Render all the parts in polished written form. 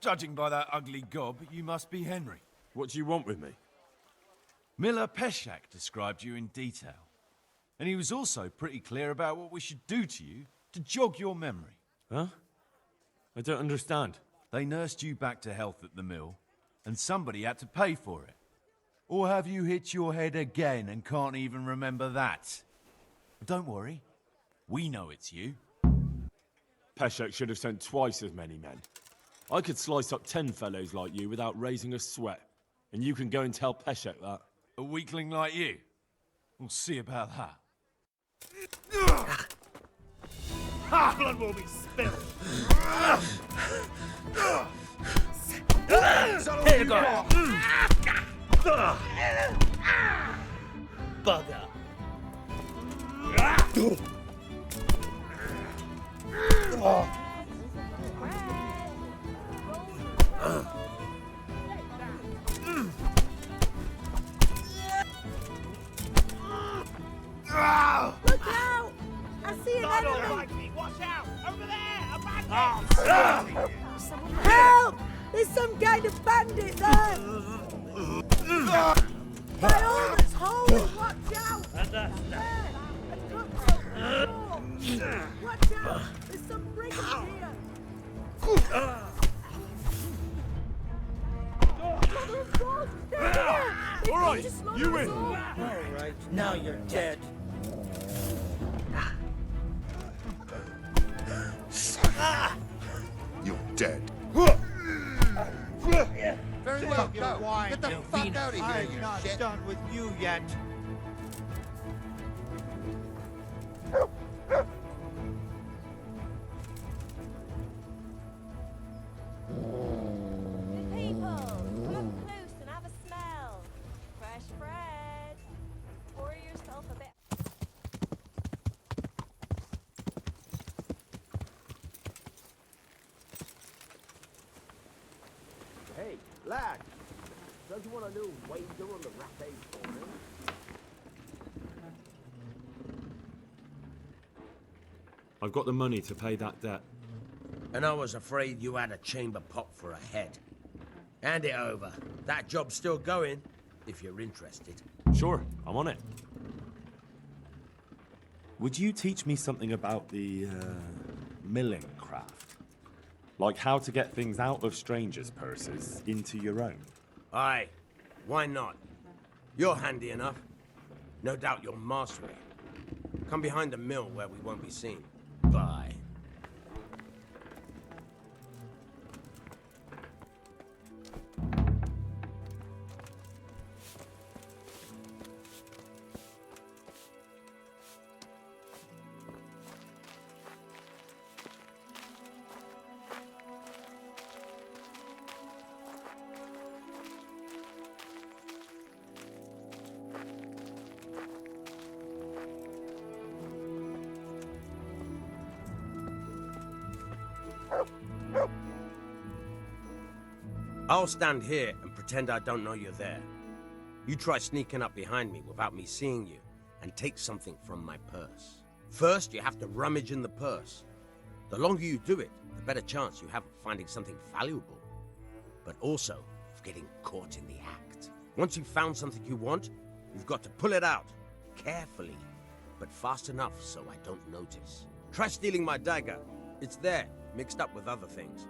Judging by that ugly gob, you must be Henry. What do you want with me? Miller Peshak described you in detail. And he was also pretty clear about what we should do to you to jog your memory. Huh? I don't understand. They nursed you back to health at the mill, and somebody had to pay for it. Or have you hit your head again and can't even remember that? Don't worry, we know it's you. Peshek should have sent twice as many men. I could slice up 10 fellows like you without raising a sweat. And you can go and tell Peshek that. A weakling like you? We'll see about that. Blood will be spilled. Here you go. Bugger. Look out! I see an God enemy! almighty, watch out! Over there! A bandit! Help! There's some kind of bandit there! My arm is holding! Watch out! There! A cutthroat door. Watch out! There's some brigands here! Mother of God! They're here! They All right, need to slaughter you us win. all. All right, now you're dead. You're dead. Very well, go. Get the fuck out of here, I'm you not shit. done with you yet. People, come close and have a smell. Fresh bread. Pour yourself a bit. Hey, lad, don't you want a little wager on the rampage for me? I've got the money to pay that debt. And I was afraid you had a chamber pot for a head. Hand it over. That job's still going, if you're interested. Sure, I'm on it. Would you teach me something about the, milling craft? Like how to get things out of strangers' purses into your own? Aye, why not? You're handy enough. No doubt you'll master it. Come behind the mill where we won't be seen. Bye. I'll stand here and pretend I don't know you're there. You try sneaking up behind me without me seeing you, and take something from my purse. First, you have to rummage in the purse. The longer you do it, the better chance you have of finding something valuable, but also of getting caught in the act. Once you've found something you want, you've got to pull it out, carefully, but fast enough so I don't notice. Try stealing my dagger. It's there, mixed up with other things.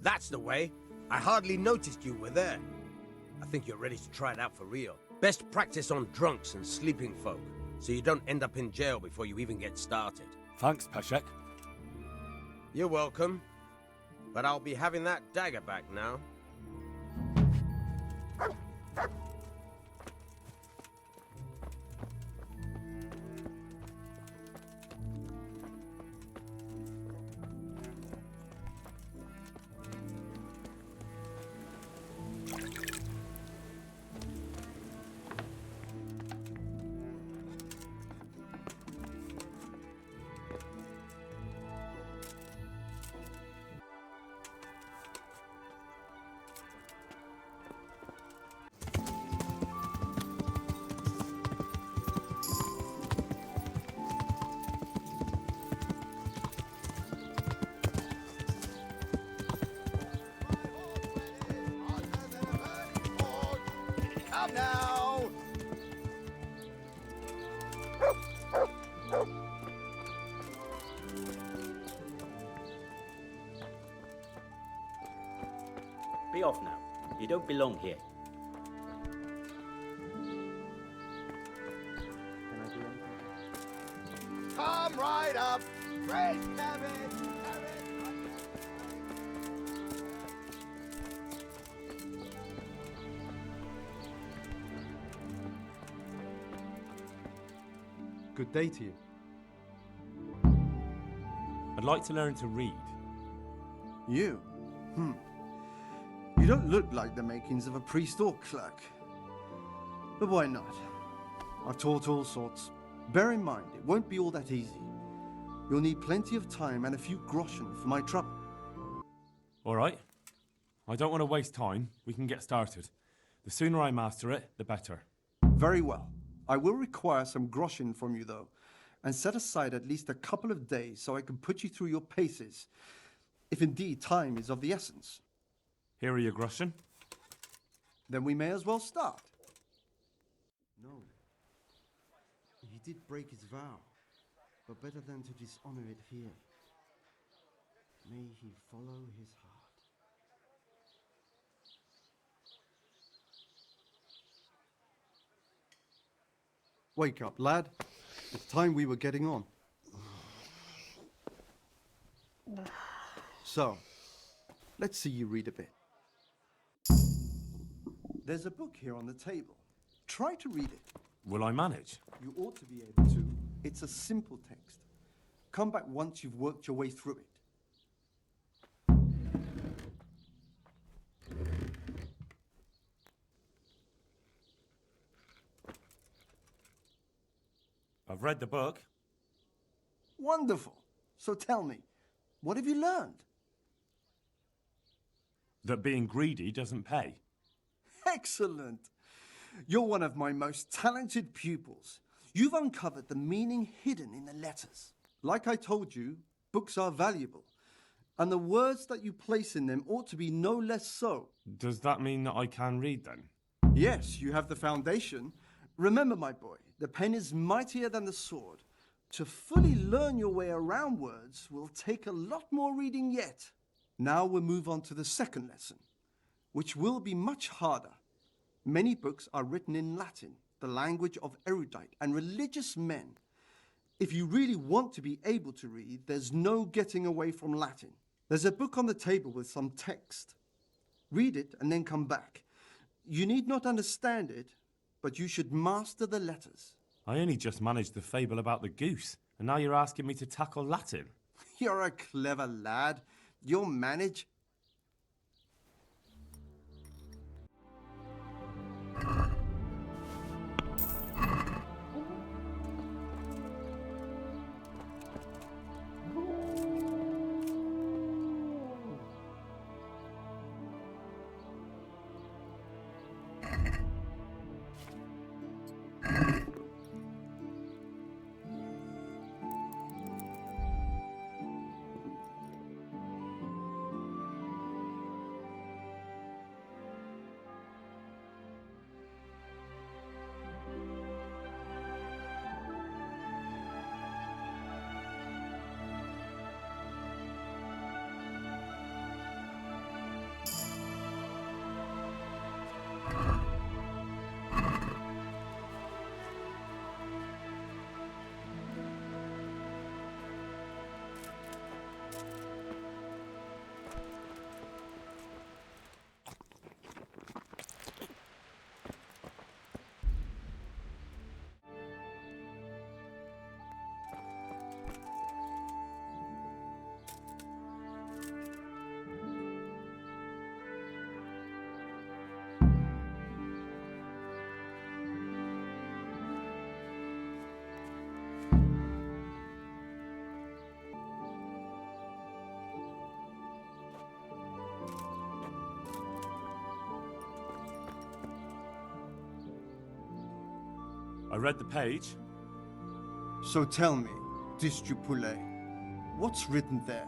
That's the way. I hardly noticed you were there. I think you're ready to try it out for real. Best practice on drunks and sleeping folk, so you don't end up in jail before you even get started. Thanks, Peshek. You're welcome. But I'll be having that dagger back now. Be off now. You don't belong here. Can I do anything? Come right up. Praise Kevin. Good day to you. I'd like to learn to read. You? You don't look like the makings of a priest or clerk. But why not? I've taught all sorts. Bear in mind, it won't be all that easy. You'll need plenty of time and a few groschen for my trouble. All right. I don't want to waste time. We can get started. The sooner I master it, the better. Very well. I will require some groschen from you, though, and set aside at least a couple of days so I can put you through your paces, if indeed time is of the essence. Here are your groschen. Then we may as well start. No. He did break his vow, but better than to dishonor it here. May he follow his heart. Wake up, lad. It's time we were getting on. So, let's see you read a bit. There's a book here on the table. Try to read it. Will I manage? You ought to be able to. It's a simple text. Come back once you've worked your way through it. I've read the book. Wonderful. So tell me, what have you learned? That being greedy doesn't pay. Excellent. You're one of my most talented pupils. You've uncovered the meaning hidden in the letters. Like I told you, books are valuable, and the words that you place in them ought to be no less so. Does that mean that I can read then? Yes, you have the foundation. Remember, my boy, the pen is mightier than the sword. To fully learn your way around words will take a lot more reading yet. Now we'll move on to the second lesson, which will be much harder. Many books are written in Latin, the language of erudite and religious men. If you really want to be able to read, there's no getting away from Latin. There's a book on the table with some text. Read it and then come back. You need not understand it, but you should master the letters. I only just managed the fable about the goose, and now you're asking me to tackle Latin. You're a clever lad. You'll manage. I read the page. So tell me, Disjupule, what's written there?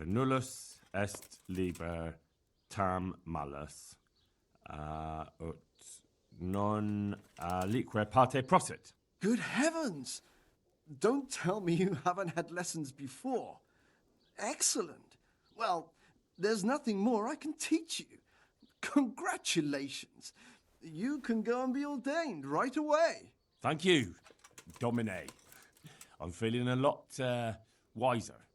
Nullus est liber tam malus, ut non alique parte prosit. Good heavens! Don't tell me you haven't had lessons before. Excellent. Well, there's nothing more I can teach you. Congratulations. You can go and be ordained right away. Thank you, Domine. I'm feeling a lot wiser.